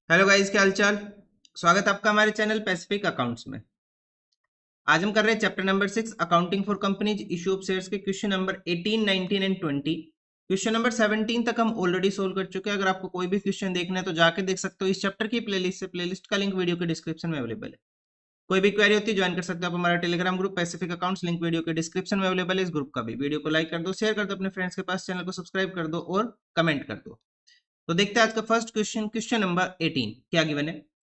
Hello guys, क्या हालचाल। स्वागत है आपका हमारे चैनल पैसिफिक अकाउंट्स में। आज हम कर रहे हैं chapter number 6 accounting for companies issue of shares के question number 18, 19 and 20। Question number 17 तक हम ऑलरेडी सोल्व कर चुके हैं। अगर आपको कोई भी क्वेश्चन देखना है तो जाके देख सकते हो इस चैप्टर की प्लेलिस्ट से। प्लेलिस्ट का लिंक वीडियो के डिस्क्रिप्शन में अवेलेबल है। कोई भी क्वेरी होती है ज्वाइन कर सकते हो आप हमारा Telegram group Pacific accounts, link video के डिस्क्रिप्शन में अवेलेबल है। इस ग्रुप का भी वीडियो को लाइक कर दो, शेयर कर दो अपने फ्रेंड्स के पास, चैनल को सब्सक्राइब कर दो और कमेंट कर दो। तो देखते हैं आज का फर्स्ट क्वेश्चन। क्वेश्चन नंबर 18 क्या गिवन है।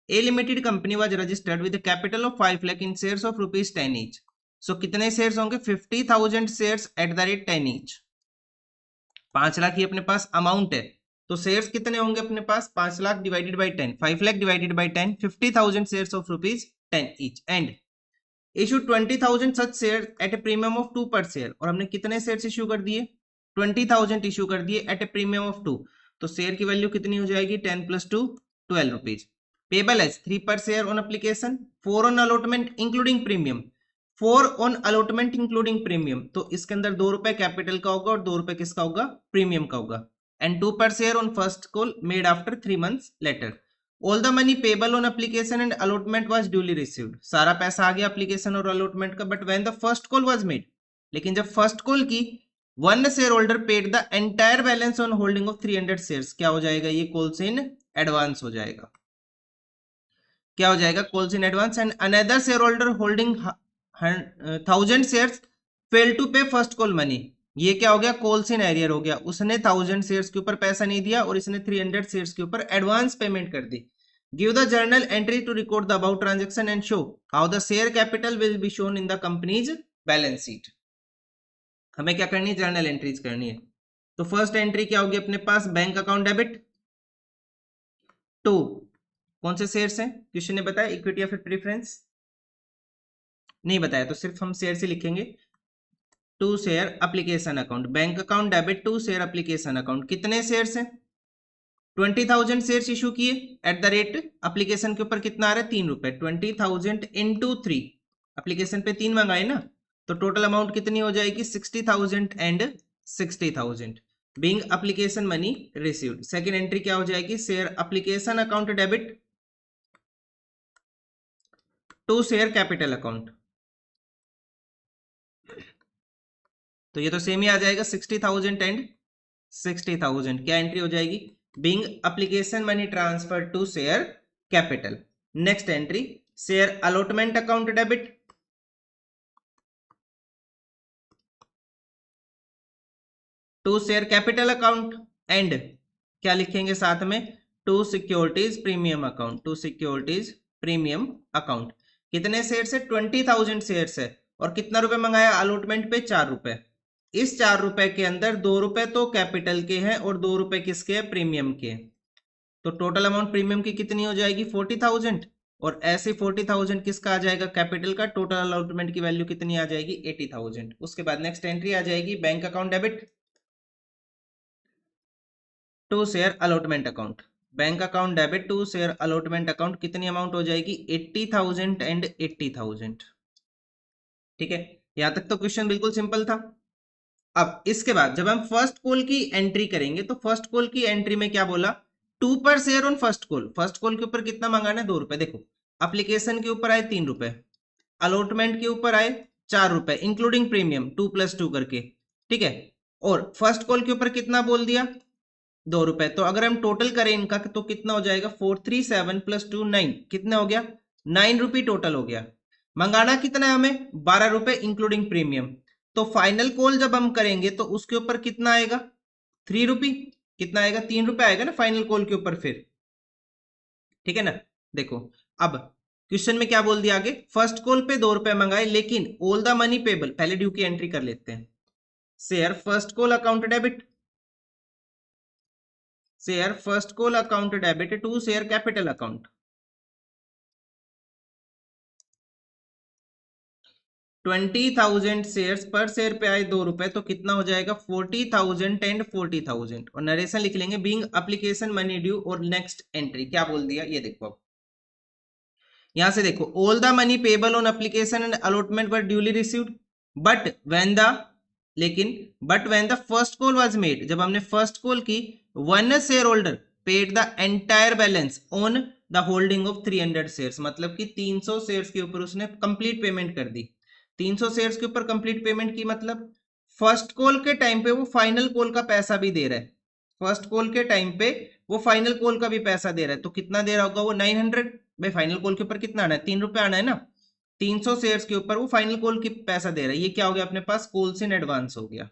A limited company was registered with capital of 5 lakh in shares of ₹10 each. So कितने शेयर्स होंगे? 50,000 shares at the rate 10 each. 5 lakh ही अपने पास अमाउंट है, तो शेयर्स कितने होंगे अपने पास? 5 lakh divided by 10, 5 lakh divided by 10, 50,000 shares of ₹10 each. And issue 20,000 such share at a premium of 2 पर शेयर। और हमने कितने शेयर्स इशू कर दिए? 20,000 इशू कर दिए एट ए प्रीमियम ऑफ 2। तो शेयर की वैल्यू कितनी हो जाएगी? 10 + 2 ₹12। पेबल एज 3 पर share on application, 4 on allotment including premium, 4 on allotment including premium. तो इसके अंदर ₹2 कैपिटल का होगा और ₹2 किसका होगा? प्रीमियम का होगा। एंड 2 पर share on first call made after 3 months later. All the money payable on application and allotment was duly received. सारा पैसा आ गया एप्लीकेशन और अलॉटमेंट का। But when the first call was made, लेकिन जब फर्स्ट कॉल की, one share holder paid the entire balance on holding of 300 shares. क्या हो जाएगा? ये कॉल्स इन एडवांस हो जाएगा। क्या हो जाएगा? Calls in advance. And another shareholder holding 1000 shares fail to pay first call money. ये क्या हो गया? कॉल्स इन एरियर हो गया। उसने 1000 शेयर्स के ऊपर पैसा नहीं दिया और इसने 300 शेयर्स के ऊपर एडवांस पेमेंट कर दी। Give the journal entry to record the above transaction and show how the share capital will be shown in the company's balance sheet. हमें क्या करनी है? जर्नल एंट्रीज करनी है। तो फर्स्ट एंट्री क्या होगी अपने पास? बैंक अकाउंट डेबिट टू कौन से शेयर्स हैं? क्वेश्चन ने बताया इक्विटी या फिर प्रेफरेंस? नहीं बताया, तो सिर्फ हम शेयर से लिखेंगे। To share application account, bank account debit to share application account. कितने शेयर्स हैं? 20,000 शेयर्स इशू किए एट द रेट एप्लीकेशन के ऊपर कितना आ रहा है? ₹3। 20,000 इंटू 3, एप्लीकेशन पे 3 मंगाए ना, तो टोटल अमाउंट कितनी हो जाएगी? 60,000 and 60,000 being application money received. Second entry क्या हो जाएगी? Share application account debit to share capital account. तो ये तो सेम ही आ जाएगा, 60,000 एंड 60,000। क्या एंट्री हो जाएगी? Being application money transfer to share capital. Next entry share allotment account debit to share capital account. And क्या लिखेंगे साथ में? To securities premium account, to securities premium account. कितने शेयर्स है? 20,000 शेयर्स है। और कितना रुपए मंगाया अलॉटमेंट पे? ₹4। इस ₹4 के अंदर ₹2 तो कैपिटल के हैं और ₹2 किसके हैं? प्रीमियम के। तो टोटल अमाउंट प्रीमियम की कितनी हो जाएगी? 40,000। और ऐसे 40,000 किसका आ जाएगा? कैपिटल का। टोटल अलॉटमेंट की वैल्यू कितनी आ जाएगी? 80,000। उसके बाद नेक्स्ट एंट्री आ जाएगी bank account debit to share allotment account. Bank account debit to share allotment account. कितनी अमाउंट हो जाएगी? 80,000 एंड 80,000। ठीक है, यहां तक तो क्वेश्चन बिल्कुल सिंपल था। अब इसके बाद जब हम फर्स्ट कॉल की एंट्री करेंगे तो फर्स्ट कॉल की एंट्री में क्या बोला? 2 पर share on first call. First call के ऊपर कितना मंगाना है? ₹2। देखो, एप्लीकेशन के ऊपर आए ₹3, अलॉटमेंट के ऊपर आए ₹4 इंक्लूडिंग प्रीमियम 2 + 2 करके। ठीक है, और फर्स्ट कॉल के ऊपर कितना बोल दिया? ₹2। तो अगर हम टोटल करें इनका तो कितना हो जाएगा? 437 + 2 9। कितना हो गया? ₹9 टोटल हो गया। मंगाना कितना है हमें? ₹12 इंक्लूडिंग प्रीमियम। तो फाइनल कॉल जब हम करेंगे तो उसके ऊपर कितना आएगा? ₹3। कितना आएगा? ₹3 आएगा ना फाइनल कॉल के ऊपर फिर। ठीक है ना? देखो, अब क्वेश्चन में क्या बोल दिया आगे? फर्स्ट कॉल पे ₹2 मंगाए, लेकिन ऑल द मनी पेबल, पहले ड्यू की एंट्री कर लेते हैं। Share first call account debit, share first call account debit to share capital account. 20,000 shares पर शेयर पे आए ₹2, तो कितना हो जाएगा? 40,000 एंड 40,000। और नरेशन लिख लेंगे बीइंग एप्लीकेशन मनी ड्यू। और नेक्स्ट एंट्री क्या बोल दिया ये देखो। अब यहां से देखो, all the money payable on application and allotment were duly received but when the, लेकिन but when the first call was made, जब हमने फर्स्ट कॉल की, one share holder paid the entire balance on the holding of 300 shares, मतलब कि 300 shares के ऊपर उसने complete payment कर दी। 300 शेयर्स के ऊपर कंप्लीट पेमेंट की मतलब फर्स्ट कॉल के टाइम पे वो फाइनल कॉल का पैसा भी दे रहा है, फर्स्ट कॉल के टाइम पे वो फाइनल कॉल का भी पैसा दे रहा है, तो कितना दे रहा होगा वो 900। भाई फाइनल कॉल के ऊपर कितना आना है, 3 रुपए आना है ना। 300 शेयर्स के ऊपर वो फाइनल कॉल की पैसा दे रहा है, ये क्या हो गया अपने पास, कॉल्स इन एडवांस हो गया।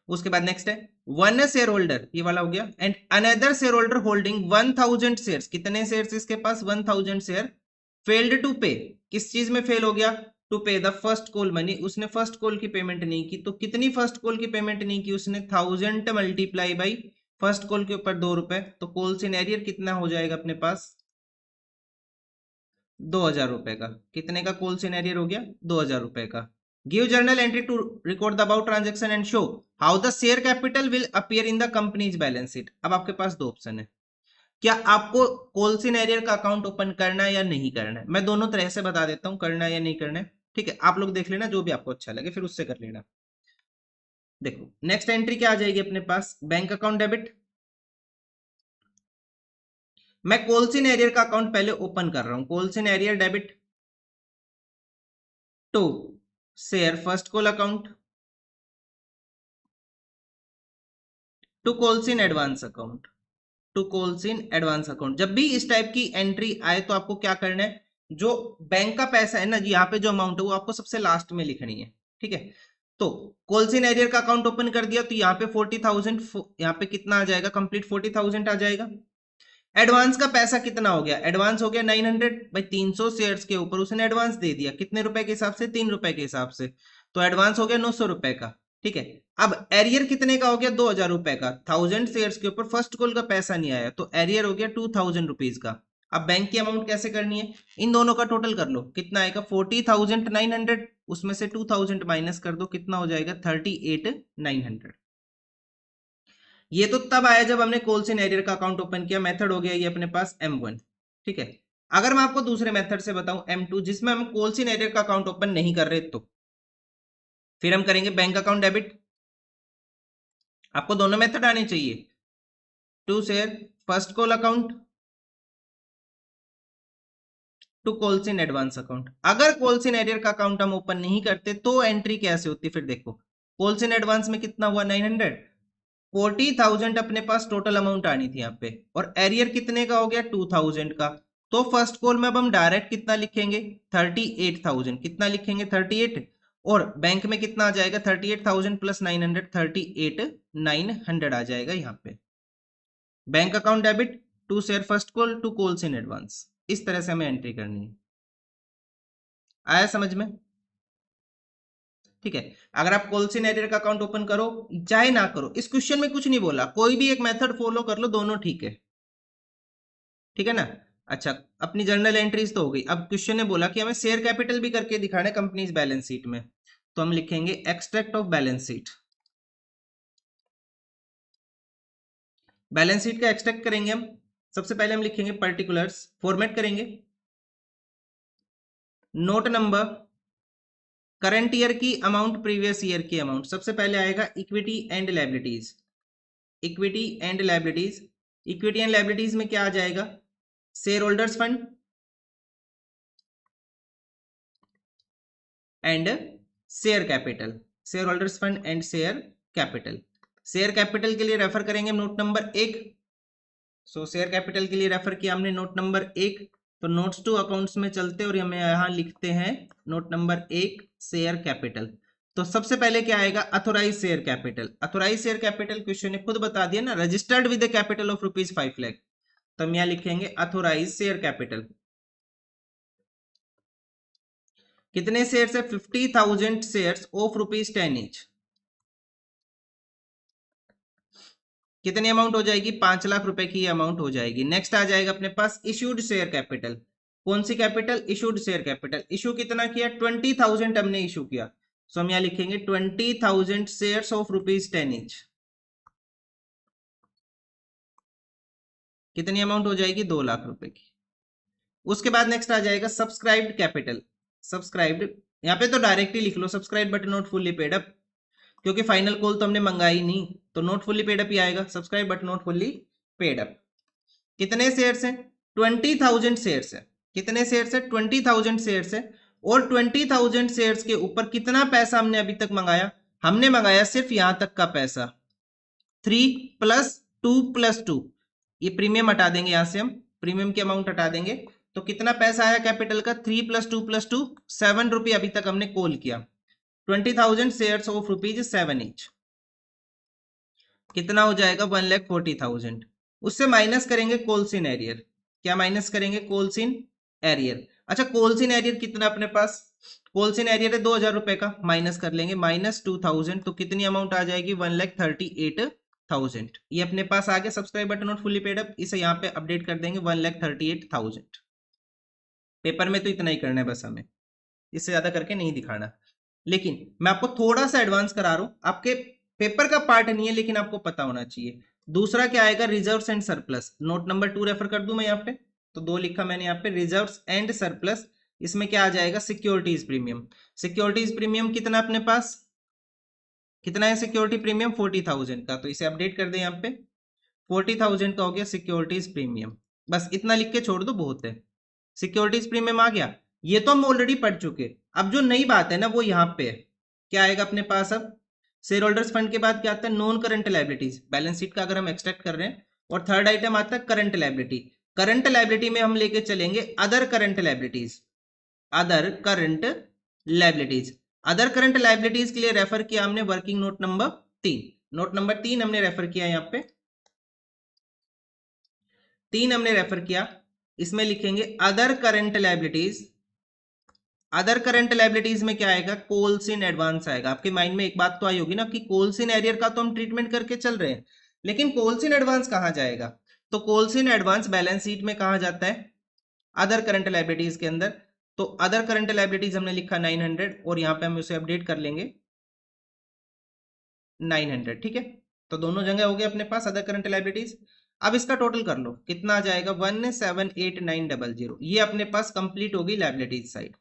उसके बाद नेक्स्ट है वन शेयर होल्डर, ये वाला हो गया, and another shareholder holding 1000 shares, कितने शेयर्स इसके पास 1000 शेयर, फेल्ड टू पे, किस चीज में फेल हो गया, टू पे द फर्स्ट कॉल मनी, उसने फर्स्ट कॉल की पेमेंट नहीं की, तो कितनी फर्स्ट कॉल की पेमेंट नहीं की उसने, 1000 मल्टीप्लाई बाई फर्स्ट कॉल के ऊपर 2 रुपए, तो कॉल्स इन एरियर कितना हो जाएगा अपने पास 2000 रुपए का, कितने का कॉल्स इन एरियर हो गया 2000 रुपए का। Give journal entry to record the about transaction and show how the share capital will appear in the company's balance sheet. अब आपके पास दो ऑप्शन है, क्या आपको कॉल्स इन एरियर का अकाउंट ओपन करना है या नहीं करना है। मैं दोनों तरह से बता देता हूं, करना है या नहीं करना है, ठीक है, आप लोग देख लेना जो भी आपको अच्छा लगे फिर उससे कर लेना। देखो नेक्स्ट एंट्री क्या आ जाएगी अपने पास, बैंक अकाउंट डेबिट। मैं कॉल्स इन एरियर का अकाउंट पहले ओपन कर रहा हूं, calls in arrear debit to share first call account to calls in advance account, to calls in advance account. जब भी इस टाइप की एंट्री आए तो आपको क्या करना है, जो बैंक का पैसा है ना, यहाँ पे जो अमाउंट है वो आपको सबसे लास्ट में लिखनी है, ठीक है। तो कॉल्स इन एरियर का अकाउंट ओपन कर दिया तो यहाँ पे 40,000, यहाँ पे कितना आ जाएगा, कंप्लीट 40,000 आ जाएगा। एडवांस का पैसा कितना हो गया, एडवांस हो गया 900, भाई 300 शेयर्स के ऊपर उसने एडवांस दे दिया, कितने रुपए के हिसाब से, 3 रुपए के हिसाब से, तो एडवांस हो गया 900 रुपए का, ठीक है। अब एरियर कितने का हो गया 2000 रुपए का, 1000 शेयर्स के ऊपर फर्स्ट कॉल का पैसा नहीं आया, तो एरियर हो गया 2000 रुपीज का। अब बैंक की अमाउंट कैसे करनी है, इन दोनों का टोटल कर लो, कितना आएगा 40,900, उसमें से 2000 माइनस कर दो, कितना हो जाएगा 38,900। ये तो तब आया जब हमने कॉल्स इन एरियर का अकाउंट ओपन किया, मेथड हो गया ये अपने पास M1, ठीक है। अगर मैं आपको दूसरे मेथड से बताऊं M2, जिसमें हम कॉल्स इन एरियर का अकाउंट ओपन नहीं कर रहे, तो फिर हम करेंगे बैंक अकाउंट डेबिट। आपको दोनों मेथड आने चाहिए, to share first call account to calls in advance account. अगर कॉल्स इन एरियर का अकाउंट हम ओपन नहीं करते तो एंट्री कैसे होती, फिर देखो कॉल्स इन एडवांस में कितना हुआ 900, 40,000 अपने पास टोटल अमाउंट आनी थी यहाँ पे, और एरियर कितने का हो गया 2000 का, तो फर्स्ट कॉल में अब हम डायरेक्ट कितना लिखेंगे 38,000, कितना लिखेंगे 38, और बैंक में कितना आ जाएगा 38,000 प्लस 900, 38,900 आ जाएगा यहाँ पे। Bank account debit to share first call to calls in advance, इस तरह से हमें एंट्री करनी है। आया समझ में, ठीक है। अगर आप कॉल्स इन एरियर का अकाउंट ओपन करो चाहे ना करो, इस क्वेश्चन में कुछ नहीं बोला, कोई भी एक मेथड फॉलो कर लो, दोनों ठीक है, ठीक है ना। अच्छा, अपनी जर्नल एंट्रीज तो हो गई, अब क्वेश्चन ने बोला कि हमें शेयर कैपिटल भी करके दिखाना है कंपनीज बैलेंस शीट में, तो हम लिखेंगे extract of balance sheet. Balance sheet का एक्सट्रैक्ट करेंगे हम, सबसे पहले हम लिखेंगे पर्टिकुलर्स, फॉर्मेट करेंगे, नोट नंबर, करंट ईयर की अमाउंट, प्रीवियस ईयर की अमाउंट, सबसे पहले आएगा equity and liabilities, equity and liabilities, equity and liabilities में क्या आ जाएगा, share holders fund and share capital, share holders fund and share capital. Share capital के लिए रेफर करेंगे नोट नंबर 1, सो शेयर कैपिटल के लिए रेफर किया हमने नोट नंबर 1, तो नोट्स टू अकाउंट्स में चलते और हमें यहां लिखते हैं नोट नंबर 1 शेयर कैपिटल। तो सबसे पहले क्या आएगा, authorise share capital, authorise share capital question ने खुद बता दिया ना, registered with capital of ₹5 lakh, तो हम यहां लिखेंगे अथोराइज शेयर कैपिटल। कितने शेयर्स है 50,000 शेयर्स ऑफ ₹10 ईच, कितनी अमाउंट हो जाएगी 5 लाख रुपए की अमाउंट हो जाएगी। नेक्स्ट आ जाएगा अपने पास इश्यूड शेयर कैपिटल, कौन सी capital, issued share capital, issue कितना किया 20,000 हमने इशू किया, सो हम यहां लिखेंगे 20,000 शेयर्स ऑफ ₹10 ईच, कितनी अमाउंट हो जाएगी 2 लाख रुपए की। उसके बाद नेक्स्ट आ जाएगा सब्सक्राइब्ड कैपिटल, सब्सक्राइब्ड, यहाँ पे तो डायरेक्टली लिख लो subscribe but not fully paid up, क्योंकि फाइनल कॉल तो हमने मंगाई नहीं, तो नॉट फुल्ली पेड अप ही आएगा, subscribe but not fully paid up. कितने शेयर्स हैं? 20,000 शेयर्स है। कितने शेयर्स है? 20,000 शेयर्स है। और 20,000 शेयर्स के ऊपर कितना पैसा हमने अभी तक मंगाया? हमने मंगाया सिर्फ यहां तक का पैसा 3 + 2 + 2। ये प्रीमियम हटा देंगे, यहां से हम प्रीमियम की अमाउंट हटा देंगे तो कितना पैसा आया कैपिटल का? 3 + 2 + 2 7 रुपये अभी तक हमने कॉल किया। 20,000 शेयर्स ऑफ ₹7 ईच कितना हो जाएगा? 1,40,000। उससे माइनस करेंगे कोलसिन एरियर। क्या माइनस करेंगे? कोलसिन एरियर। अच्छा, कोलसिन एरियर कितना अपने पास? कोलसिन एरियर है 2,000 रुपए का, माइनस कर लेंगे -2,000 तो कितनी अमाउंट आ जाएगी? 1,38,000। ये अपने पास आ गया subscribe button not fully paid up. इसे यहाँ पे अपडेट कर देंगे 1,38,000। पेपर में तो इतना ही करना है बस हमें, इससे ज्यादा करके नहीं दिखाना। लेकिन मैं आपको थोड़ा सा एडवांस करा रहा हूं, आपके पेपर का पार्ट नहीं है लेकिन आपको पता होना चाहिए। दूसरा क्या आएगा? Reserves and surplus. Note number 2 refer कर दूं मैं यहाँ पे, तो 2 लिखा मैंने यहाँ पे, रिजर्व्स एंड सरप्लस। इसमें क्या आ जाएगा? Securities premium. सिक्योरिटीज प्रीमियम कितना अपने पास? कितना है सिक्योरिटी प्रीमियम? 40,000 का, तो इसे अपडेट कर दे यहाँ पे, 40,000 का हो गया सिक्योरिटीज प्रीमियम। बस इतना लिख के छोड़ दो, बहुत है। सिक्योरिटीज प्रीमियम आ गया। ये तो हम ऑलरेडी पढ़ चुके। अब जो नई बात है ना वो यहाँ पे है। क्या आएगा अपने पास अब? शेयर होल्डर्स फंड के बाद क्या आता है? Non current liabilities. Balance sheet का अगर हम एक्सट्रैक्ट कर रहे हैं, और थर्ड आइटम आता है करंट लाइबिलिटी। करंट लाइबिलिटी में हम लेके चलेंगे other current liabilities. Other current liabilities. Other current liabilities के लिए रेफर किया हमने working note number 3। Note number 3 हमने रेफर किया यहाँ पे, 3 हमने रेफर किया। इसमें लिखेंगे other current liabilities. Other current liabilities में क्या आएगा? कॉल्स इन एडवांस आएगा। आपके माइंड में एक बात तो आई होगी ना कि कॉल्स इन एरियर का तो हम ट्रीटमेंट करके चल रहे हैं, लेकिन कॉल्स इन एडवांस कहां जाएगा? तो calls in advance balance sheet में कहां जाता है? अदर करंट लाइबिलिटीज के अंदर। तो अदर करंट लाइबिलिटीज हमने लिखा 900 और यहां पे हम उसे अपडेट कर लेंगे 900। ठीक है, तो दोनों जगह हो गए अपने पास अदर करंट लाइबिलिटीज। अब इसका टोटल कर लो, कितना आ जाएगा? 1,78,900। ये अपने पास कंप्लीट होगी लाइबिलिटीज साइड।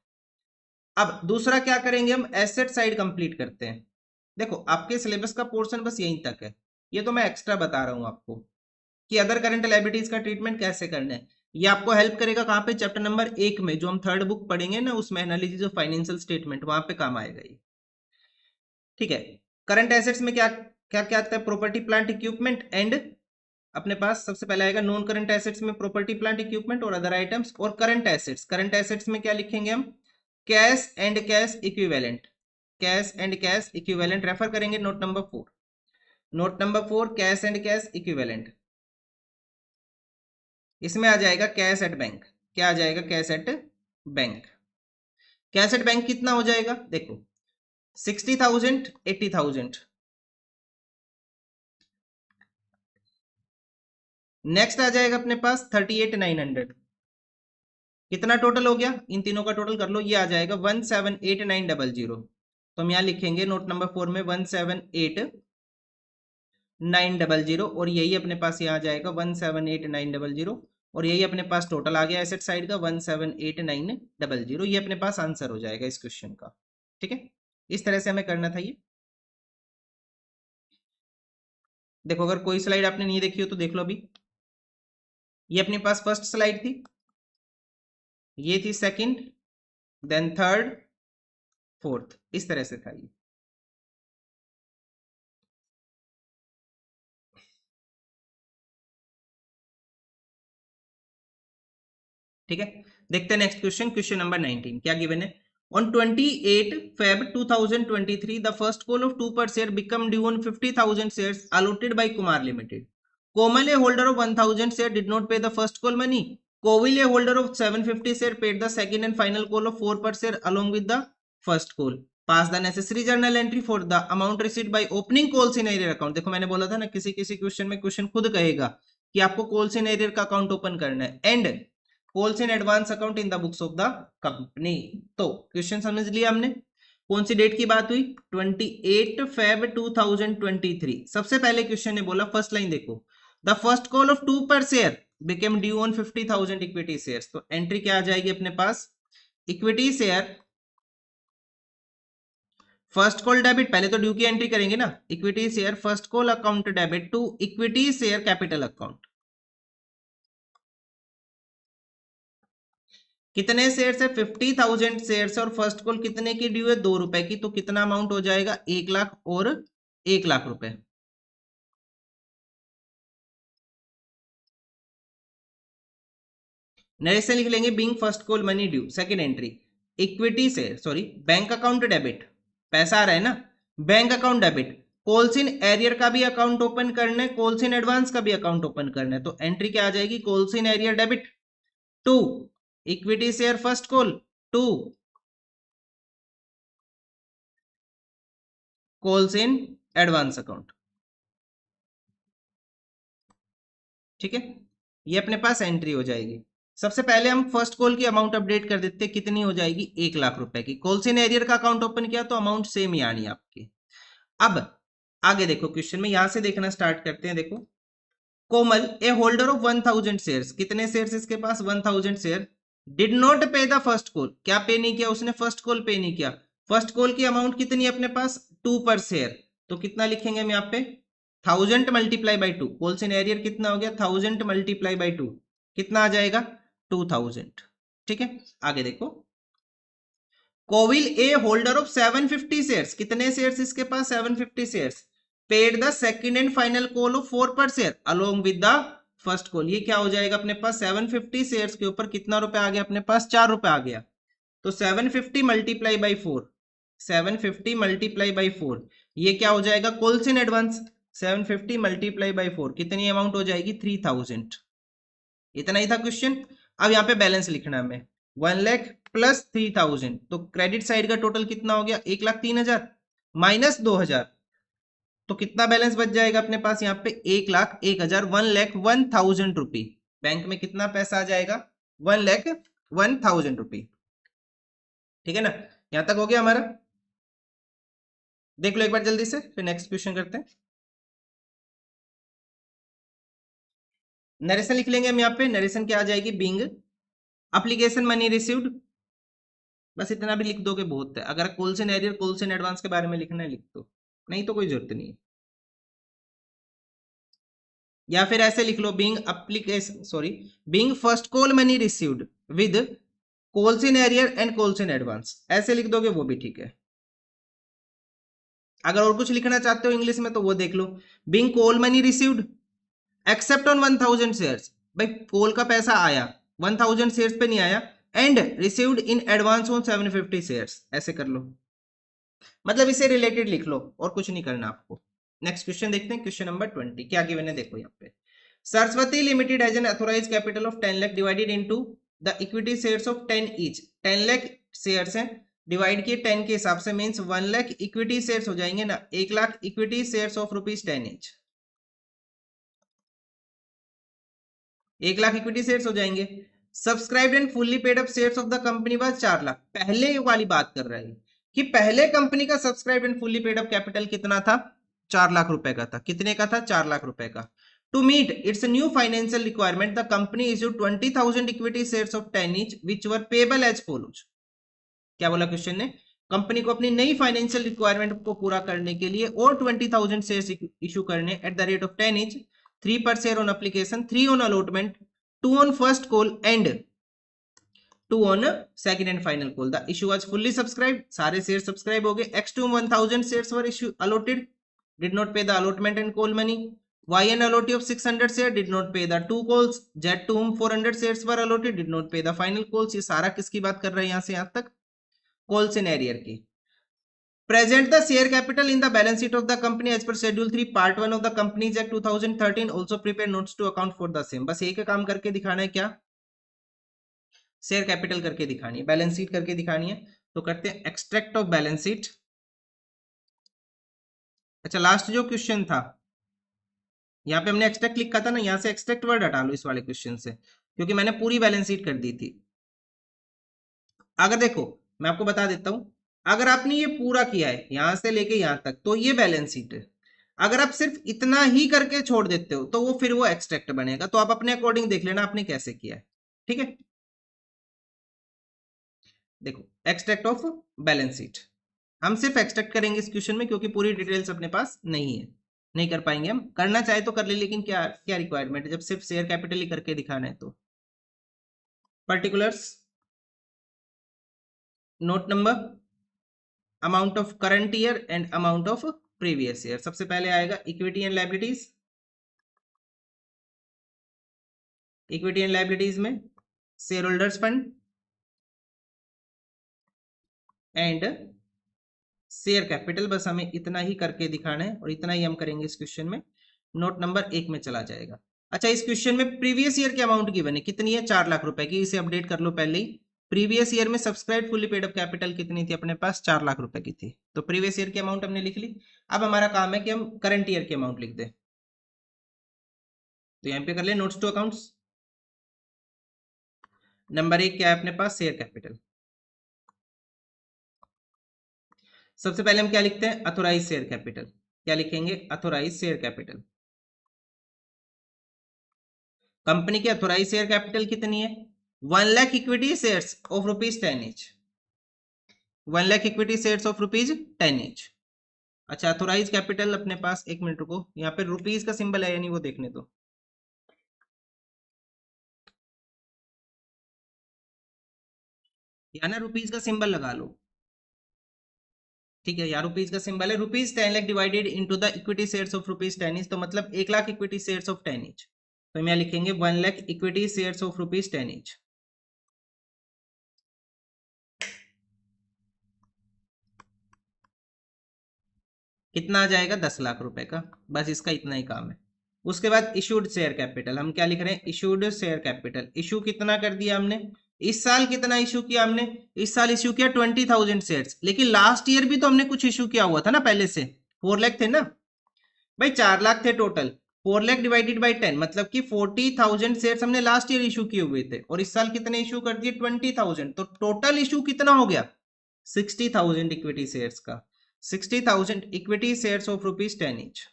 अब दूसरा क्या करेंगे? हम एसेट साइड कंप्लीट करते हैं। देखो आपके सिलेबस का पोर्शन बस यहीं तक है, ये तो मैं एक्स्ट्रा बता रहा हूं आपको कि अदर करंट लायबिलिटीज का ट्रीटमेंट कैसे करना है। ये आपको हेल्प करेगा कहां पे? चैप्टर नंबर 1 में, जो हम थर्ड बुक पढ़ेंगे ना, उसमें एनालिसिस ऑफ फाइनेंशियल स्टेटमेंट, वहां पे काम आएगा ये। ठीक है, करंट एसेट्स में क्या क्या क्या आता है? प्रॉपर्टी प्लांट इक्विपमेंट एंड, अपने पास सबसे पहले आएगा नॉन करंट एसेट्स में प्रॉपर्टी प्लांट इक्विपमेंट और अदर आइटम्स। और करंट एसेट्स, करंट एसेट्स में क्या लिखेंगे हम? Cash and cash equivalent. Cash and cash equivalent refer करेंगे note number 4। Note number 4 cash and cash equivalent. इसमें आ जाएगा कैश एट बैंक। क्या आ जाएगा? Cash at bank. Cash at bank कितना हो जाएगा? देखो 60,000 80,000। नेक्स्ट आ जाएगा अपने पास 38,900। कितना टोटल हो गया? इन तीनों का टोटल कर लो, ये आ जाएगा 1,78,900। तो हम यहां लिखेंगे नोट नंबर 4 में 1,78,900 और यही अपने पास यहाँ आ जाएगा 1,78,900 और यही अपने पास टोटल आ गया एसेट साइड का 1,78,900। ये अपने पास आंसर हो जाएगा इस क्वेश्चन का। ठीक है, इस तरह से हमें करना था ये। देखो अगर कोई स्लाइड आपने नहीं देखी हो तो देख लो अभी। ये अपने पास फर्स्ट स्लाइड थी, ये थी सेकंड, देन थर्ड, फोर्थ, इस तरह से था ये। ठीक है, देखते हैं नेक्स्ट क्वेश्चन। क्वेश्चन नंबर 19 क्या गिवन है? On 28 Feb 2023, the first call of 2 per share become due on 50,000 shares allotted by Kumar Limited. Komal, a holder of 1,000 share, did not pay the first call money. Kovil, a holder of 750 share, paid the second and final call of 4 per share along with the first call. Pass the necessary journal entry for the amount received by opening calls in arrear account. देखो मैंने बोला था ना, किसी किसी question में question खुद कहेगा कि आपको कॉल्स इन एरियर का अकाउंट ओपन करना है, and calls in advance account in the books of the company. तो क्वेश्चन समझ लिया हमने। कौन सी डेट की बात हुई? 28 Feb 2023। सबसे पहले क्वेश्चन ने बोला, फर्स्ट लाइन देखो, द फर्स्ट कॉल ऑफ 2 पर share became due on 50,000 equity shares. तो एंट्री क्या आ जाएगी अपने पास? Equity share first call debit, पहले तो ड्यू की एंट्री करेंगे ना, equity share first call account debit to equity share capital account. कितने शेयर है? 50,000 शेयर और फर्स्ट कॉल कितने की ड्यू है? 2 रुपए की। तो कितना अमाउंट हो जाएगा? 1 लाख और 1 लाख रुपए। नए से लिख लेंगे being first call money due. Second entry equity share sorry bank account debit, पैसा आ रहा है ना, bank account debit. Calls in arrear का भी अकाउंट ओपन करना है, कॉल्स इन एडवांस का भी अकाउंट ओपन करना है। तो एंट्री क्या आ जाएगी? Calls in arrear debit to equity share first call to calls in advance account. ठीक है, ये अपने पास एंट्री हो जाएगी। सबसे पहले हम फर्स्ट कॉल की अमाउंट अपडेट कर देते हैं, कितनी हो जाएगी? 1 लाख रुपए की। कॉल्स इन एरियर का अकाउंट ओपन किया तो अमाउंट सेम ही आनी आपकी। अब आगे देखो क्वेश्चन में, यहां से देखना स्टार्ट करते हैं। देखो, कोमल ए होल्डर ऑफ 1000 शेयर्स, कितने शेयर्स इसके पास? 1000 share. Did not pay the first call, क्या पे नहीं किया उसने? फर्स्ट कॉल पे नहीं किया। फर्स्ट कॉल की अमाउंट कितनी है अपने पास? 2 पर शेयर। तो कितना लिखेंगे हम यहाँ पे? 1000 multiply by 2। Calls in arrear कितना हो गया? 1000 मल्टीप्लाई बाई 2 कितना आ जाएगा? 2000। ठीक है, आगे देखो, कोविल ए होल्डर ऑफ 750 शेयर्स, कितने शेयर्स इसके पास? 750 shares. Paid the second and final call of 4 पर share along with the first call. ये क्या हो जाएगा अपने पास? 750 शेयर्स के ऊपर कितना रुपए आ गया अपने पास? 4 रुपए आ गया। तो 750 मल्टीप्लाई बाई 4, 750 मल्टीप्लाई बाई 4, ये क्या हो जाएगा? Calls in advance. 750 multiply by 4 कितनी अमाउंट हो जाएगी? 3000। इतना ही था क्वेश्चन। अब यहाँ पे बैलेंस लिखना है हमें, 1 लाख प्लस 3000। तो क्रेडिट साइड का टोटल कितना हो गया? 1,03,000 माइनस 2000। तो कितना बैलेंस बच जाएगा अपने पास यहाँ पे? 1,01,000, 1,01,000 रुपी। बैंक में कितना पैसा आ जाएगा? 1,01,000 रुपी। ठीक है ना, यहां तक हो गया हमारा। देख लो एक बार जल्दी से, फिर नेक्स्ट क्वेश्चन करते हैं। नरेशन लिख लेंगे हम यहाँ पे। नरेशन क्या आ जाएगी? Being application money received. बस इतना भी लिख दोगे बहुत है। अगर calls in arrear calls in advance के बारे में लिखना है लिख दो, नहीं तो कोई जरूरत नहीं है। या फिर ऐसे लिख लो, being application sorry being first call money received with calls in arrear and calls in advance, ऐसे लिख दोगे वो भी ठीक है। अगर और कुछ लिखना चाहते हो इंग्लिश में तो वो देख लो, being call money received except on 1000 shares. भाई कॉल का पैसा आया, 1000 शेयर्स पे नहीं आया, and received in advance on 750 shares, ऐसे कर लो। मतलब इसे रिलेटेड लिख लो और कुछ नहीं करना आपको। नेक्स्ट क्वेश्चन देखते हैं, क्वेश्चन नंबर 20 क्या गिवन है देखो यहाँ पे। Saraswati Limited has an authorised capital of 10 lakh divided into the equity shares of 10 each. 10 lakh shares हैं, डिवाइड किए 10 के हिसाब से, मींस 1 लाख इक्विटी शेयर्स हो जाएंगे ना, 1 lakh equity shares of ₹10 each. 1 lakh equity shares हो जाएंगे। Subscribed and fully paid up shares of the company was 4 lakh. पहले वाली बात कर रहा है कि पहले कंपनी का subscribe and fully paid up capital कितना था? 4 लाख रुपए का था। कितने का था? 4 लाख रुपए का। To meet its new financial requirement the company issued 20,000 equity shares of 10 each which were payable as follows. क्या बोला क्वेश्चन ने? कंपनी को अपनी नई फाइनेंशियल रिक्वायरमेंट को पूरा करने के लिए और 20,000 शेयर्स इशू करने eight the rate of 10 each, 3 per share on application, 3 on allotment, 2 on first call and 2 on second and final call. The issue was fully subscribed. सारे शेयर सब्सक्राइब हो गए। X2 1000 shares were issue allotted, did not pay the allotment and call money. YN allotee of 600 share did not pay the 2 calls. Z to whom 400 shares were allotted did not pay the final calls. ये सारा किसकी बात कर रहे हैं यहाँ से यहाँ तक? कॉल्स इन एरियर की। Present the share capital in the balance sheet of the company as per Schedule 3 Part 1 of the Companies Act 2013. Also prepare notes to account for the same. बस एक काम करके दिखाना है, क्या? शेयर कैपिटल करके दिखानी है, बैलेंस शीट करके दिखानी है। तो करते हैं एक्सट्रैक्ट ऑफ बैलेंस शीट। अच्छा, लास्ट जो क्वेश्चन था यहाँ पे हमने एक्सट्रैक्ट लिखा था ना, यहाँ से एक्सट्रैक्ट वर्ड हटा लो इस वाले क्वेश्चन से, क्योंकि मैंने पूरी बैलेंस शीट कर दी थी। अगर देखो मैं आपको बता देता हूं, अगर आपने ये पूरा किया है यहां से लेके यहां तक तो ये बैलेंस शीट है। अगर आप सिर्फ इतना ही करके छोड़ देते हो तो वो फिर वो एक्सट्रैक्ट बनेगा। तो आप अपने अकॉर्डिंग देख लेना आपने कैसे किया है। ठीक है, देखो एक्सट्रैक्ट ऑफ बैलेंस शीट। हम सिर्फ एक्सट्रैक्ट करेंगे इस क्वेश्चन में, क्योंकि पूरी डिटेल्स अपने पास नहीं है, नहीं कर पाएंगे हम। करना चाहे तो कर ले, लेकिन क्या क्या रिक्वायरमेंट है जब सिर्फ शेयर कैपिटल ही करके दिखाना है तो। Particulars, note number, amount of current year and amount of previous year. सबसे पहले आएगा equity and liabilities. Equity and liabilities में share holders fund and share capital, बस हमें इतना ही करके दिखाना है और इतना ही हम करेंगे इस क्वेश्चन में। नोट नंबर 1 में चला जाएगा। अच्छा, इस क्वेश्चन में प्रीवियस ईयर की अमाउंट गिवन है, कितनी है? 4 लाख रुपए की। इसे अपडेट कर लो पहले ही। प्रीवियस ईयर में subscribe fully paid up capital कितनी थी अपने पास? 4 लाख रुपए की थी। तो प्रीवियस ईयर की अमाउंट हमने लिख ली। अब हमारा काम है कि हम करंट ईयर की अमाउंट लिख दें। तो यहाँ पे कर ले नोट्स टू अकाउंट्स। नंबर 1 क्या है अपने पास? Share capital. सबसे पहले हम क्या लिखते हैं? Authorise share capital. क्या लिखेंगे? Authorise share capital. कंपनी की अथोराइज शेयर कैपिटल कितनी है? 1 lakh equity shares of ₹10 each. 1 lakh equity shares of ₹10 each. अच्छा, अथोराइज कैपिटल अपने पास, एक मिनट रुको, यहाँ पे रुपीज का सिंबल है या नहीं वो देखने दो। या ना रुपीज का सिंबल लगा लो। ठीक है, यार रुपीज का सिंबल है। ₹10 lakh divided into the equity shares of ₹10 each, तो मतलब 1 lakh equity shares of 10 each. तो हम यहाँ लिखेंगे 1 lakh equity shares of ₹10 each. कितना आ जाएगा? 10 लाख रुपए का। बस इसका इतना ही काम है। उसके बाद इशूड शेयर कैपिटल, हम क्या लिख रहे हैं? Issued share capital. इशू कितना कर दिया हमने? इस साल कितना इशू किया हमने? इस साल इशू किया 20,000 शेयर्स, लेकिन लास्ट ईयर भी तो हमने कुछ इशू किया हुआ था ना पहले से। 4 लाख थे ना भाई, 4 लाख थे टोटल। 4 लाख डिवाइडेड बाई 10 मतलब कि 40,000 शेयर्स हमने लास्ट ईयर इशू किए हुए थे, और इस साल कितने इशू कर दिए? 20,000। तो टोटल इशू कितना हो गया? 60,000 इक्विटी शेयर्स का। 60,000 इक्विटी शेयर्स ऑफ ₹10 ईच।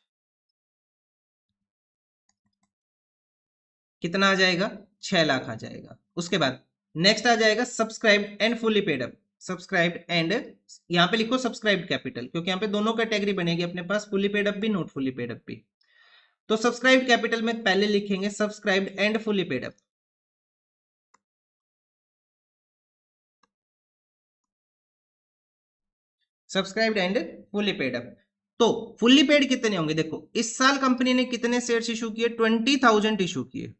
कितना आ जाएगा? 6 लाख आ जाएगा। उसके बाद नेक्स्ट आ जाएगा subscribed and fully paid up. Subscribed and, यहाँ पे लिखो सब्सक्राइब्ड कैपिटल, क्योंकि यहाँ पे दोनों कैटेगरी बनेगी अपने पास, फुली पेड अप भी, नॉट फुली पेड अप भी। तो सब्सक्राइब्ड कैपिटल में पहले लिखेंगे subscribed and fully paid up. Subscribed and fully paid up. तो फुल्ली पेड कितने होंगे? देखो, इस साल कंपनी ने कितने शेयर्स इशू किए? 20,000 इशू किए।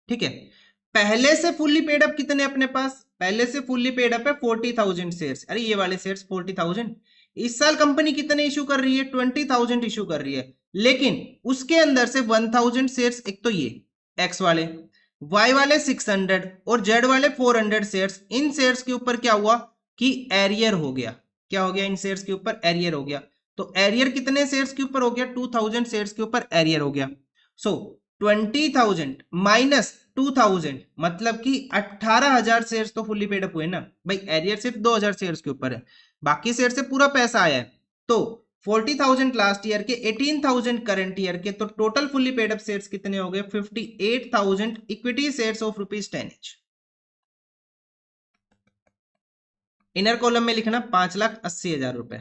ठीक है, पहले से फुल्ली पेड अप कितने अपने पास? पहले से फुल्ली पेड अप है 40,000 शेयर्स। अरे ये वाले शेयर्स 40,000। इस साल कंपनी कितने इशू कर रही है? 20,000 इशू कर रही है, लेकिन उसके अंदर से 1,000 शेयर्स, एक तो ये एक्स वाले, वाई वाले 600 और जेड वाले 400 शेयर्स। इन शेयर्स के ऊपर क्या हुआ कि एरियर हो गया। क्या हो गया? इन शेयर्स के ऊपर एरियर हो गया। तो एरियर कितने शेयर्स के ऊपर हो गया? 2,000 शेयर्स के ऊपर एरियर हो गया। सो 20,000 माइनस 2,000 मतलब कि 18,000 शेयर्स तो फुल्ली पेड अप हुए ना भाई। एरियर सिर्फ 2,000 शेयर्स के ऊपर है, बाकी शेयर से पूरा पैसा आया है। तो 40,000 लास्ट ईयर के, 18,000 करंट ईयर के, तो total fully paid up shares कितने हो गए? 58,000 equity shares of ₹10 each. Inner column में लिखना 5,80,000 रुपए।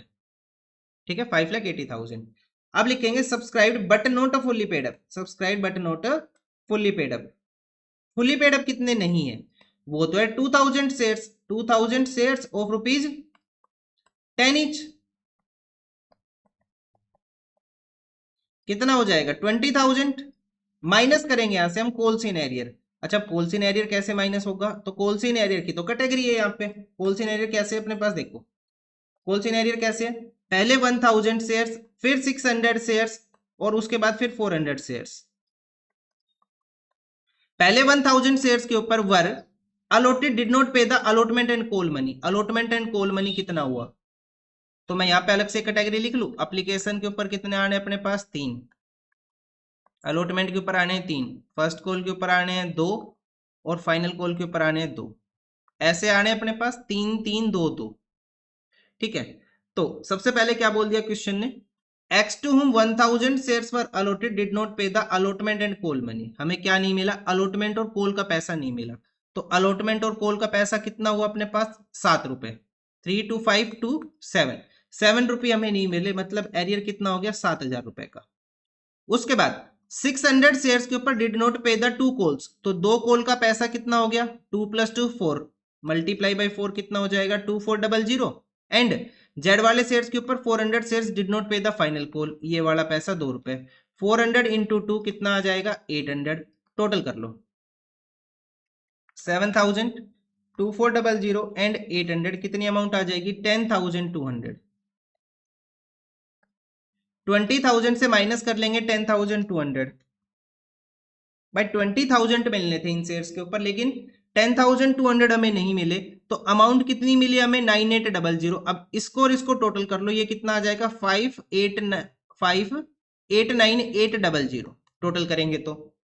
ठीक है, 5,80,000। अब लिखेंगे subscribed but not fully paid up. Subscribed but not fully paid up. Fully paid up कितने नहीं है? वो तो है 2,000 शेयर्स। 2,000 shares of ₹10 each. कितना हो जाएगा? 20,000 माइनस करेंगे यहां से हम कोलसिन एरियर। अच्छा, कोलसिन एरियर कैसे माइनस होगा? तो कोलसिन एरियर की तो कैटेगरी है यहाँ पे। कोलसिन एरियर कैसे अपने पास? देखो, कोलसिन एरियर कैसे है? पहले 1,000 शेयर्स, फिर 600 शेयर्स, और उसके बाद फिर 400 शेयर्स। पहले 1,000 शेयर्स के ऊपर वर allotted did not pay the allotment and call money. Allotment and call money कितना हुआ? तो मैं यहाँ पे अलग से कैटेगरी लिख लू। एप्लीकेशन के ऊपर कितने आने अपने पास? 3। अलॉटमेंट के ऊपर आने हैं 3, फर्स्ट कॉल के ऊपर आने हैं 2, और फाइनल कॉल के ऊपर आने हैं 2। ऐसे आने अपने पास 3 3 2 2। ठीक है, तो सबसे पहले क्या बोल दिया क्वेश्चन ने? X to whom 1,000 shares were allotted did not pay the allotment and call money. हमें क्या नहीं मिला? अलॉटमेंट और कॉल का पैसा नहीं मिला। तो अलॉटमेंट और कॉल का पैसा कितना हुआ अपने पास? 7 रुपए। 3252 7 रुपये हमें नहीं मिले, मतलब एरियर कितना हो गया 7000 रुपए का। उसके बाद 600 शेयर्स के ऊपर did not pay the 2 calls, तो 2 कॉल का पैसा कितना हो गया 2 + 2 4 मल्टीप्लाई बाई 4 कितना हो जाएगा 2400 एंड जेड वाले शेयर्स के ऊपर 400 shares did not pay the final call, ये वाला पैसा 2 रुपए, 400 इंटू 2 कितना आ जाएगा 800, टोटल कर लो 7000 2400 एंड 800 कितनी अमाउंट आ जाएगी 10,200। 20,000 से माइनस कर लेंगे 10,200, भाई 20,000 मिलने थे इन शेयर्स के ऊपर, लेकिन 10,200 हमें नहीं मिले, तो अमाउंट कितनी मिली हमें 9800। अब इसको और इसको टोटल कर लो, ये कितना आ जाएगा 5,89,800 टोटल करेंगे तो,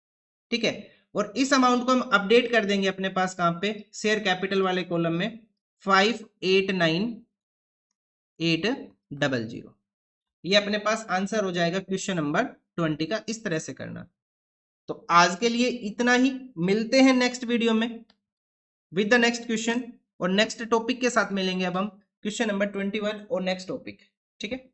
ठीक है। और इस अमाउंट को हम अपडेट कर देंगे अपने पास कहां पे, शेयर कैपिटल वाले कॉलम में 5,89,800, ये अपने पास आंसर हो जाएगा क्वेश्चन नंबर 20 का। इस तरह से करना। तो आज के लिए इतना ही, मिलते हैं नेक्स्ट वीडियो में विद द नेक्स्ट क्वेश्चन, और नेक्स्ट टॉपिक के साथ मिलेंगे अब हम क्वेश्चन नंबर 21 और नेक्स्ट टॉपिक, ठीक है।